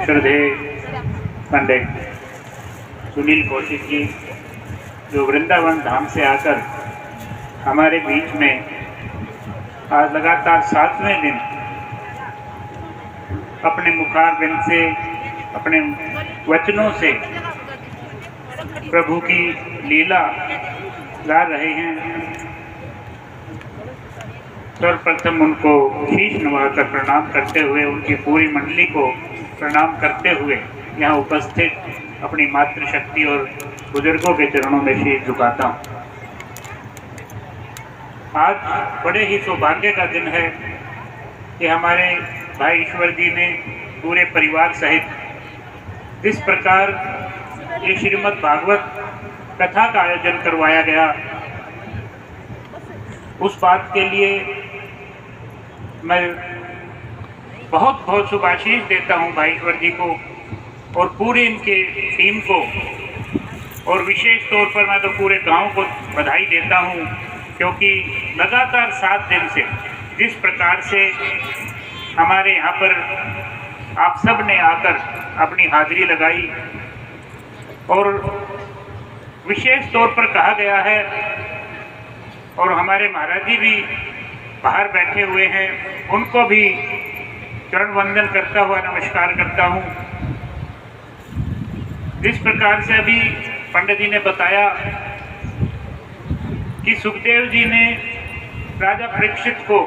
श्रद्धेय पंडित सुनील कौशिक जी, जो वृंदावन धाम से आकर हमारे बीच में आज लगातार 7वें दिन अपने मुखारबिंद से, अपने वचनों से प्रभु की लीला गा रहे हैं। सर्वप्रथम उनको शीश नवाकर प्रणाम करते हुए, उनकी पूरी मंडली को प्रणाम करते हुए यहाँ उपस्थित अपनी मातृशक्ति और बुजुर्गों के चरणों में शीश झुकाता हूँ। आज बड़े ही सौभाग्य का दिन है कि हमारे भाई ईश्वर जी ने पूरे परिवार सहित जिस प्रकार ये श्रीमद् भागवत कथा का आयोजन करवाया गया, उस बात के लिए मैं बहुत बहुत शुभाशीष देता हूं भाई ईश्वर जी को और पूरी इनके टीम को, और विशेष तौर पर मैं तो पूरे गांव को बधाई देता हूं, क्योंकि लगातार 7 दिन से जिस प्रकार से हमारे यहाँ पर आप सब ने आकर अपनी हाजिरी लगाई, और विशेष तौर पर कहा गया है, और हमारे महाराज जी भी बाहर बैठे हुए हैं, उनको भी चरण वंदन करता हुआ नमस्कार करता हूँ। जिस प्रकार से अभी पंडित जी ने बताया कि सुखदेव जी ने राजा परीक्षित को,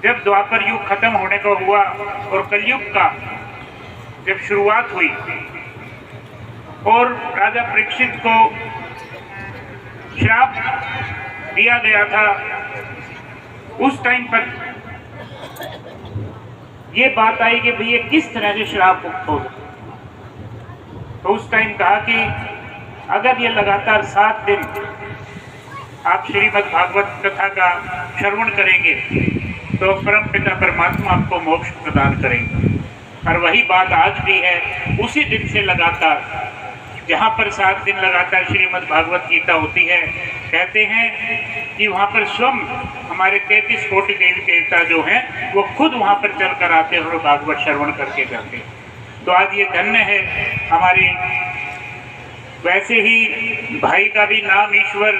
जब द्वापर युग खत्म होने का हुआ और कलयुग का जब शुरुआत हुई और राजा परीक्षित को श्राप दिया गया था, उस टाइम पर ये बात आई कि भैया किस तरह से श्राप मुक्त हो। तो उस टाइम कहा कि अगर ये लगातार 7 दिन आप श्रीमद् भागवत कथा का श्रवण करेंगे तो परम पिता परमात्मा आपको मोक्ष प्रदान करेंगे। और वही बात आज भी है। उसी दिन से लगातार, जहाँ पर 7 दिन लगातार श्रीमद् भागवत गीता होती है, कहते हैं कि वहाँ पर स्वयं हमारे 33 कोटि देवी देवता जो हैं वो खुद वहाँ पर चल कर आते हैं और भागवत श्रवण करके जाते हैं। तो आज ये धन्य है हमारे, वैसे ही भाई का भी नाम ईश्वर,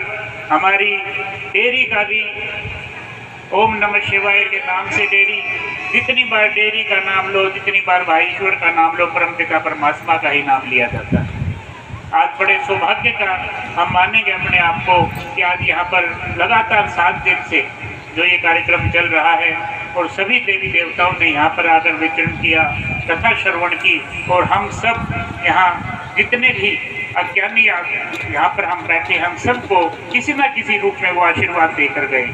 हमारी डेयरी का भी ओम नमः शिवाय के नाम से डेयरी, जितनी बार डेयरी का नाम लो, जितनी बार भाई ईश्वर का नाम लो, परम पिता परमात्मा का ही नाम लिया जाता है। आज बड़े सौभाग्य का हम मानेंगे अपने आप को कि आज यहाँ पर लगातार 7 दिन से जो ये कार्यक्रम चल रहा है और सभी देवी देवताओं ने यहाँ पर आकर विचरण किया, कथा श्रवण की, और हम सब यहाँ जितने भी अज्ञानी यहाँ पर हम बैठे, हम सबको किसी न किसी रूप में वो आशीर्वाद देकर गए।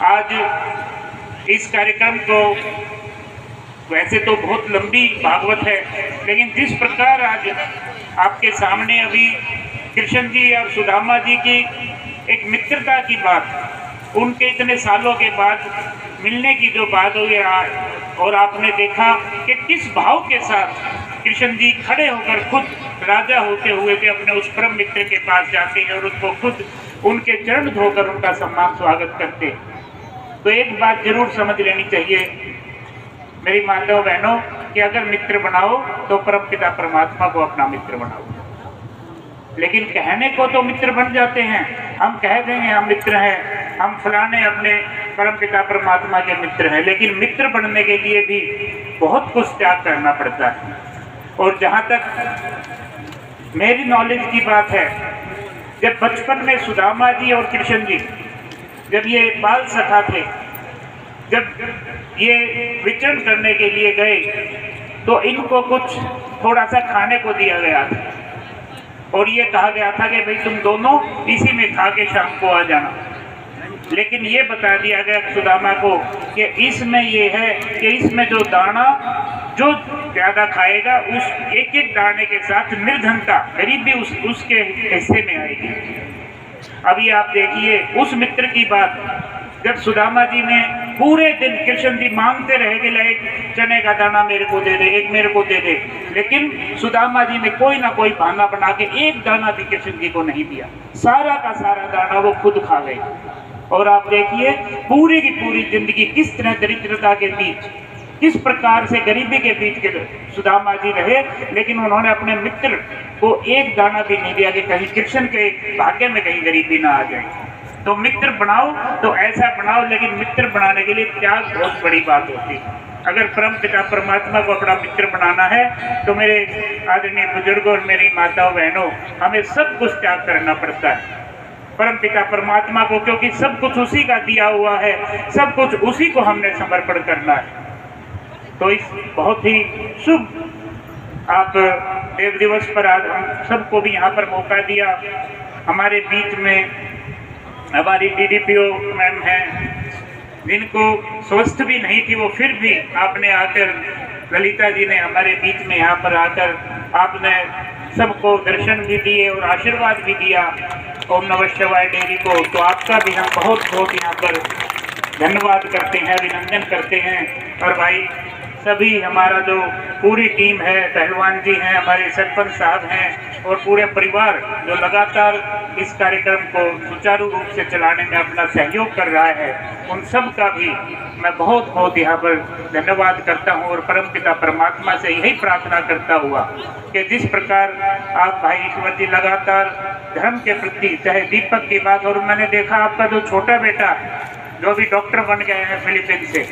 आज इस कार्यक्रम को, वैसे तो बहुत लंबी भागवत है, लेकिन जिस प्रकार आज आपके सामने अभी कृष्ण जी और सुदामा जी की एक मित्रता की बात, उनके इतने सालों के बाद मिलने की जो बात हुई, और आपने देखा कि किस भाव के साथ कृष्ण जी खड़े होकर खुद राजा होते हुए के अपने उस परम मित्र के पास जाते हैं और उसको खुद उनके चरण धोकर उनका सम्मान स्वागत करते हैं। तो एक बात जरूर समझ लेनी चाहिए मेरी माताओं बहनों, कि अगर मित्र बनाओ तो परम पिता परमात्मा को अपना मित्र बनाओ। लेकिन कहने को तो मित्र बन जाते हैं, हम कह देंगे हम मित्र हैं, हम फलाने अपने परम पिता परमात्मा के मित्र हैं, लेकिन मित्र बनने के लिए भी बहुत कुछ त्याग करना पड़ता है। और जहाँ तक मेरी नॉलेज की बात है, जब बचपन में सुदामा जी और कृष्ण जी जब ये बाल सखा थे, जब ये विचरण करने के लिए गए, तो इनको कुछ थोड़ा सा खाने को दिया गया था और ये कहा गया था कि भाई तुम दोनों इसी में खा के शाम को आ जाना। लेकिन ये बता दिया गया सुदामा को कि इसमें ये है कि इसमें जो दाना जो ज़्यादा खाएगा उस एक एक दाने के साथ निर्धनता, गरीबी उसके हिस्से में आएगी। अभी आप देखिए उस मित्र की बात, जब सुदामा जी ने पूरे दिन कृष्ण जी मांगते रहे कि एक चने का दाना मेरे को दे दे, एक मेरे को दे दे, लेकिन सुदामा जी ने कोई ना कोई बहाना बना के एक दाना भी कृष्ण जी को नहीं दिया। सारा का सारा दाना वो खुद खा गए। और आप देखिए पूरी की पूरी जिंदगी किस तरह दरिद्रता के बीच किस प्रकार से गरीबी के बीच के सुदामा जी रहे, लेकिन उन्होंने अपने मित्र को एक दाना भी नहीं दिया कि कहीं कृष्ण के भाग्य में कहीं गरीबी ना आ जाए। तो मित्र बनाओ तो ऐसा बनाओ, लेकिन मित्र बनाने के लिए त्याग बहुत बड़ी बात होती है। अगर परम पिता परमात्मा को अपना मित्र बनाना है तो मेरे आदरणीय बुजुर्गों और मेरी माताओं बहनों, हमें सब कुछ त्याग करना पड़ता है परम पिता परमात्मा को, क्योंकि सब कुछ उसी का दिया हुआ है, सब कुछ उसी को हमने समर्पण करना है। तो इस बहुत ही शुभ आप देव दिवस पर आज हम सबको भी यहाँ पर मौका दिया। हमारे बीच में हमारी डीडीपीओ मैम हैं, जिनको स्वस्थ भी नहीं थी, वो फिर भी आपने आकर, ललिता जी ने हमारे बीच में यहाँ पर आकर आपने सबको दर्शन भी दिए और आशीर्वाद भी दिया ओम नमः शिवाय डेयरी को। तो आपका भी हम बहुत बहुत यहाँ पर धन्यवाद करते हैं, अभिनंदन करते हैं। और भाई सभी हमारा जो पूरी टीम है, पहलवान जी हैं, हमारे सरपंच साहब हैं और पूरे परिवार जो लगातार इस कार्यक्रम को सुचारू रूप से चलाने में अपना सहयोग कर रहा है, उन सब का भी मैं बहुत बहुत यहाँ पर धन्यवाद करता हूँ। और परमपिता परमात्मा से यही प्रार्थना करता हुआ कि जिस प्रकार आप भाई ईश्वर जी लगातार धर्म के प्रति, चाहे दीपक की बात, और मैंने देखा आपका जो छोटा बेटा जो भी डॉक्टर बन गए हैं फिलीपींस से,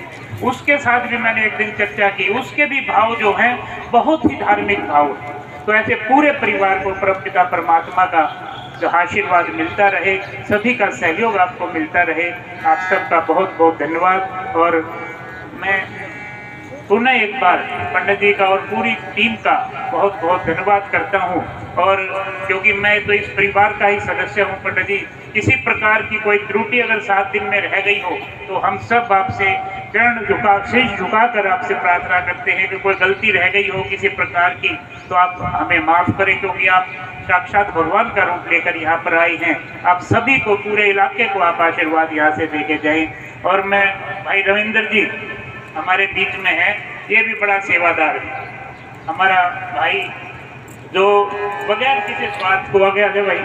उसके साथ भी मैंने एक दिन चर्चा की, उसके भी भाव जो हैं बहुत ही धार्मिक भाव। तो ऐसे पूरे परिवार को परमपिता परमात्मा का जो आशीर्वाद मिलता रहे, सभी का सहयोग आपको मिलता रहे। आप सबका बहुत बहुत धन्यवाद। और मैं पुनः एक बार पंडित जी का और पूरी टीम का बहुत बहुत धन्यवाद करता हूँ। और क्योंकि मैं तो इस परिवार का ही सदस्य हूँ पंडित जी, किसी प्रकार की कोई त्रुटि अगर 7 दिन में रह गई हो तो हम सब आपसे चरण झुका, शीश झुकाकर आपसे प्रार्थना करते हैं कि कोई गलती रह गई हो किसी प्रकार की तो आप हमें माफ़ करें, क्योंकि आप साक्षात भगवान का रूप लेकर यहाँ पर आई हैं। आप सभी को, पूरे इलाके को आप आशीर्वाद यहाँ से देके जाएं। और मैं भाई रविंदर जी हमारे बीच में है, ये भी बड़ा सेवादार है हमारा भाई, जो बगैर किसी स्वार्थ को आगे आगे भाई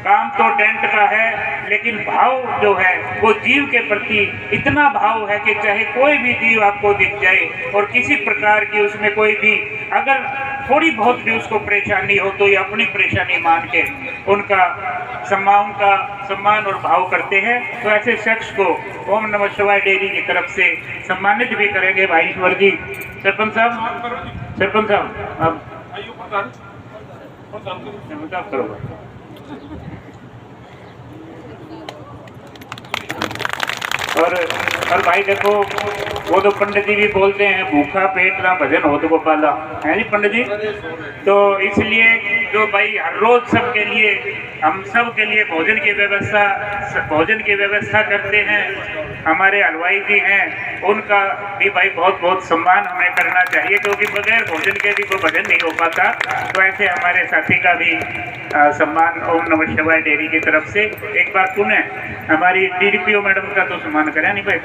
काम तो टेंट का है, लेकिन भाव जो है वो जीव के प्रति इतना भाव है कि चाहे कोई भी जीव आपको दिख जाए और किसी प्रकार की उसमें कोई भी अगर थोड़ी बहुत भी उसको परेशानी हो तो ये अपनी परेशानी मान के उनका सम्मान और भाव करते हैं। तो ऐसे शख्स को ओम नमः शिवाय डेयरी की तरफ से सम्मानित भी करेंगे भाई ईश्वर जी। सरपंच साहब आप करो। और भाई देखो, वो तो पंडित जी भी बोलते हैं भूखा पेट ना भजन हो तो गोपाला, है जी पंडित जी। तो इसलिए जो भाई हर रोज सबके लिए, हम सब के लिए भोजन की व्यवस्था करते हैं, हमारे हलवाई जी हैं, उनका भी भाई बहुत बहुत सम्मान हमें करना चाहिए, क्योंकि बगैर भोजन के भी वो भजन नहीं हो पाता। तो ऐसे हमारे साथी का भी सम्मान ओम नमः शिवाय डेयरी की तरफ से एक बार पुनः हमारी डीडीपीओ मैडम का तो सम्मान करें नहीं भाई,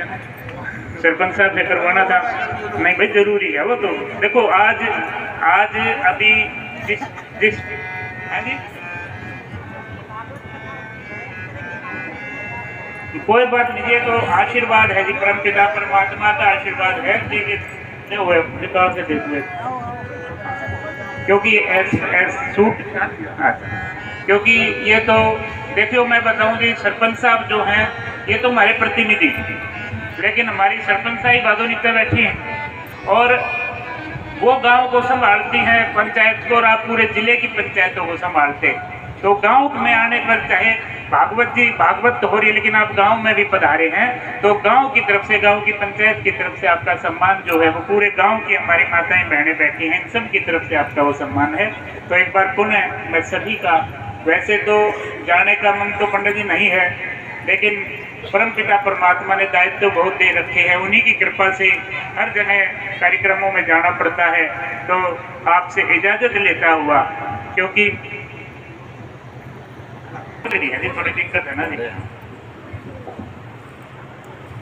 सरपंच साहब से करवाना था नहीं भाई, जरूरी है वो। तो देखो आज अभी जिस है जी, कोई बात नहीं, ये तो आशीर्वाद है जी, परम पिता परमात्मा का आशीर्वाद है। निकाल के देखिए, क्योंकि क्योंकि ये तो देखियो, मैं बताऊं जी, सरपंच साहब जो हैं ये तो हमारे प्रतिनिधि, लेकिन हमारी सरपंच साहिब बादोनिता बैठी हैं और वो गांव को संभालती हैं, पंचायत को, और आप पूरे जिले की पंचायतों को संभालते हैं। तो गांव में आने पर चाहे भागवत तो हो रही है, लेकिन आप गांव में भी पधारे हैं, तो गांव की तरफ से, गांव की पंचायत की तरफ से आपका सम्मान जो है वो पूरे गांव की हमारी माताएं बहनें बैठी हैं, सब की तरफ से आपका वो सम्मान है। तो एक बार पुनः मैं सभी का, वैसे तो जाने का मन तो पंडित जी नहीं है, लेकिन परम पिता परमात्मा ने दायित्व तो बहुत दे रखे हैं, उन्हीं की कृपा से हर जगह कार्यक्रमों में जाना पड़ता है। तो आपसे इजाजत लेता हुआ, क्योंकि थोड़ी दिक्कत है ना जी,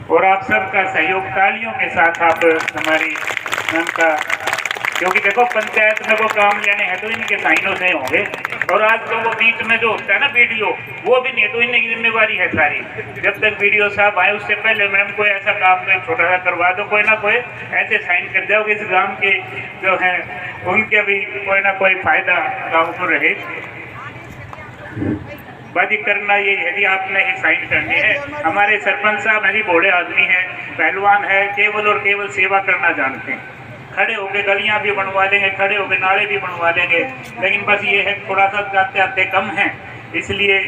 और आप सबका सहयोग, तालियों के साथ आप हमारी मैम का क्योंकि देखो पंचायत में वो काम लेने हैं तो इनके साइनों से होंगे, और आज तो वो बीच में जो होता है ना वीडियो, वो भी नहीं, तो इनकी जिम्मेवारी है सारी। जब तक वीडियो साहब आए उससे पहले मैम कोई ऐसा काम तो छोटा सा करवा दो, कोई ना कोई ऐसे साइन कर जाओ कि इस गाँव के जो हैं उनके भी कोई ना कोई फायदा गाँव को रहे। बाजी करना ये यदि आपने ही साइन करनी है। हमारे सरपंच साहब हैं जी, बूढ़े आदमी हैं, पहलवान है, केवल और केवल सेवा करना जानते हैं। खड़े होके गलियां भी बनवा लेंगे, खड़े होके नाले भी बनवा लेंगे, लेकिन बस ये है थोड़ा सा जाते आते कम है, इसलिए